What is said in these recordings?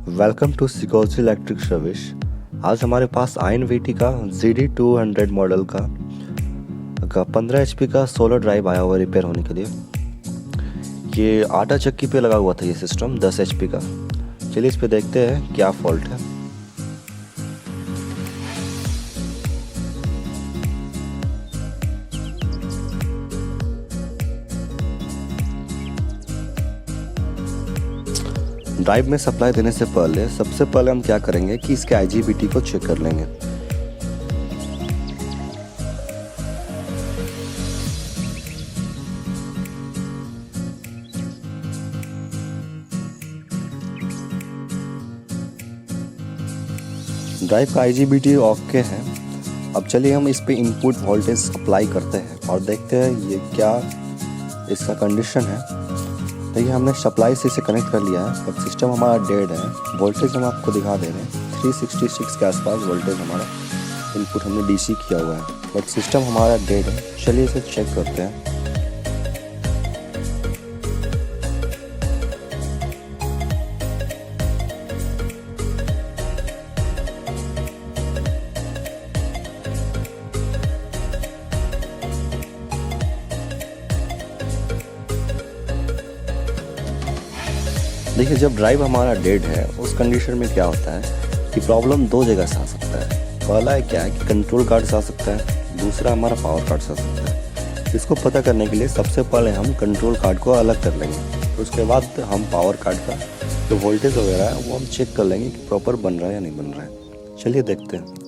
Welcome to सिकोजी electric service. आज हमारे पास INVT का ZD200 मॉडल का 15 HP का सोलर ड्राइव आया हुआ रिपेयर होने के लिए। ये आटा चक्की पे लगा हुआ था ये सिस्टम 10 HP का। चलिए इस पे देखते हैं क्या फॉल्ट है। ड्राइव में सप्लाई देने से पहले सबसे पहले हम क्या करेंगे कि इसके IGBT को चेक कर लेंगे। ड्राइव का IGBT ओके है। अब चलिए हम इस पे इनपुट वोल्टेज अप्लाई करते हैं और देखते हैं ये क्या इसका कंडीशन है। तो ये हमने सप्लाई से इसे कनेक्ट कर लिया है, बट सिस्टम हमारा डेड है। वोल्टेज हम आपको दिखा दे रहे हैं 366 के आसपास वोल्टेज हमारा इनपुट हमने DC किया हुआ है, बट सिस्टम हमारा डेड है। चलिए इसे चेक करते हैं। देखिए, जब ड्राइव हमारा डेड है उस कंडीशन में क्या होता है कि प्रॉब्लम दो जगह से आ सकता है। पहला है क्या है कि कंट्रोल कार्ड से आ सकता है, दूसरा हमारा पावर कार्ड से आ सकता है। इसको पता करने के लिए सबसे पहले हम कंट्रोल कार्ड को अलग कर लेंगे, तो उसके बाद हम पावर कार्ड का जो वोल्टेज वगैरह है वो हम चेक कर लेंगे कि प्रॉपर बन रहा है या नहीं बन रहा है। चलिए देखते हैं।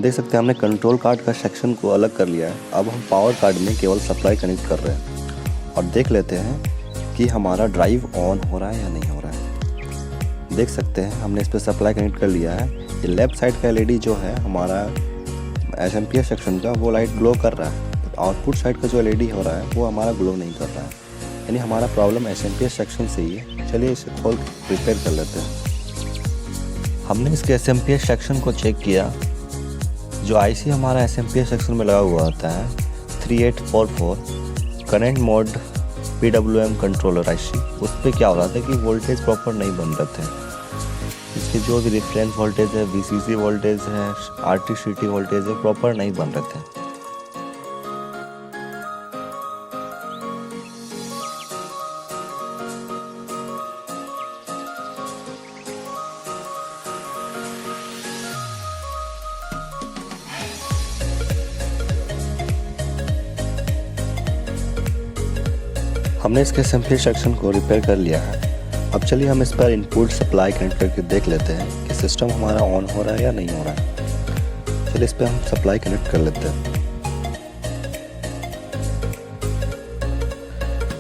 देख सकते हैं हमने कंट्रोल कार्ड का सेक्शन को अलग कर लिया है। अब हम पावर कार्ड में केवल सप्लाई कनेक्ट कर रहे हैं और देख लेते हैं कि हमारा ड्राइव ऑन हो रहा है या नहीं हो रहा है। देख सकते हैं हमने इस पर सप्लाई कनेक्ट कर लिया है। ये लेफ्ट साइड का LED जो है हमारा SMP सेक्शन का वो लाइट ग्लो कर रहा है, बट आउटपुट साइड का जो LED हो रहा है वो हमारा ग्लो नहीं कर रहा है, यानी हमारा प्रॉब्लम SMP सेक्शन से ही है। चलिए इसे खोल रिपेयर कर लेते हैं। हमने इसके SMP सेक्शन को चेक किया। जो IC हमारा SMP सेक्शन में लगा हुआ होता है 3844 current mode PWM controller IC, उस पर क्या हो रहा था कि वोल्टेज प्रॉपर नहीं बन रहे थे। इसके जो भी रेफरेंस वोल्टेज है, VCC वोल्टेज है, RTCT वोल्टेज है, प्रॉपर नहीं बन रहे थे। हमने इसके SMP सेक्शन को रिपेयर कर लिया है। अब चलिए हम इस पर इनपुट सप्लाई कनेक्ट करके देख लेते हैं कि सिस्टम हमारा ऑन हो रहा है या नहीं हो रहा है। चलिए इस पर हम सप्लाई कनेक्ट कर लेते हैं।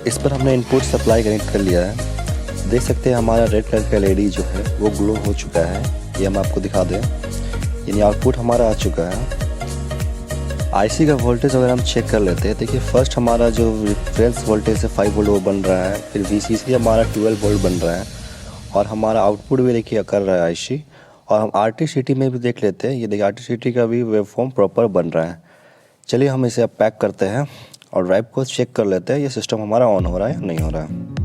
इस पर हमने इनपुट सप्लाई कनेक्ट कर लिया है। देख सकते हैं हमारा रेड कलर का LED जो है वो ग्लो हो चुका है। ये हम आपको दिखा दें, यानी आउटपुट हमारा आ चुका है। IC का वोल्टेज अगर हम चेक कर लेते हैं, देखिए फर्स्ट हमारा जो रेफरेंस वोल्टेज है 5 वोल्ट वो बन रहा है, फिर VCC हमारा 12 वोल्ट बन रहा है, और हमारा आउटपुट भी देखिए कर रहा है IC। और हम RTCT में भी देख लेते हैं, ये देखिए RTCT का भी वेवफॉर्म प्रॉपर बन रहा है। चलिए हम इसे अब पैक करते हैं और ड्राइव को चेक कर लेते हैं ये सिस्टम हमारा ऑन हो रहा है या नहीं हो रहा है।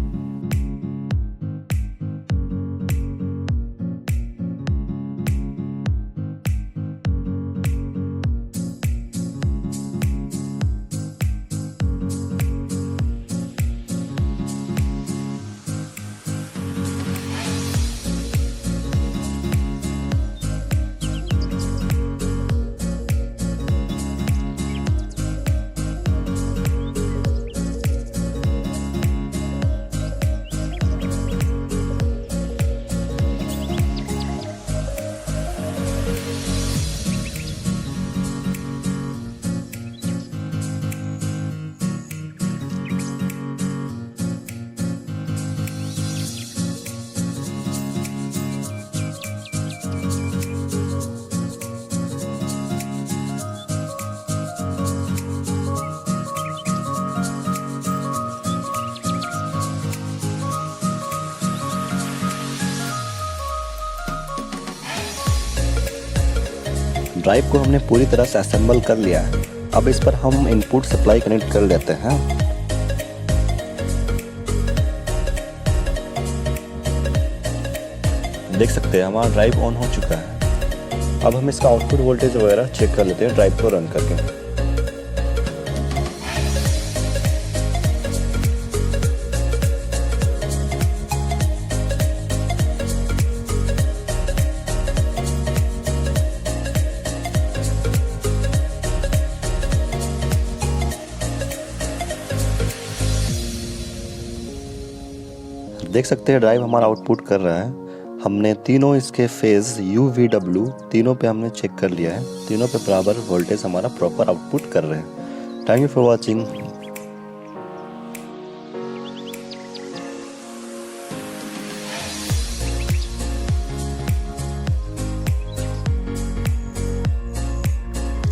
ड्राइव को हमने पूरी तरह से असेंबल कर लिया है। अब इस पर हम इनपुट सप्लाई कनेक्ट कर लेते हैं। देख सकते हैं हमारा ड्राइव ऑन हो चुका है। अब हम इसका आउटपुट वोल्टेज वगैरह चेक कर लेते हैं ड्राइव को रन करके। देख सकते हैं ड्राइव हमारा आउटपुट कर रहा है। हमने तीनों इसके फेज UVW तीनों पे हमने चेक कर लिया है। तीनों पे बराबर वोल्टेज हमारा प्रॉपर आउटपुट कर रहे हैं। Thank you for watching.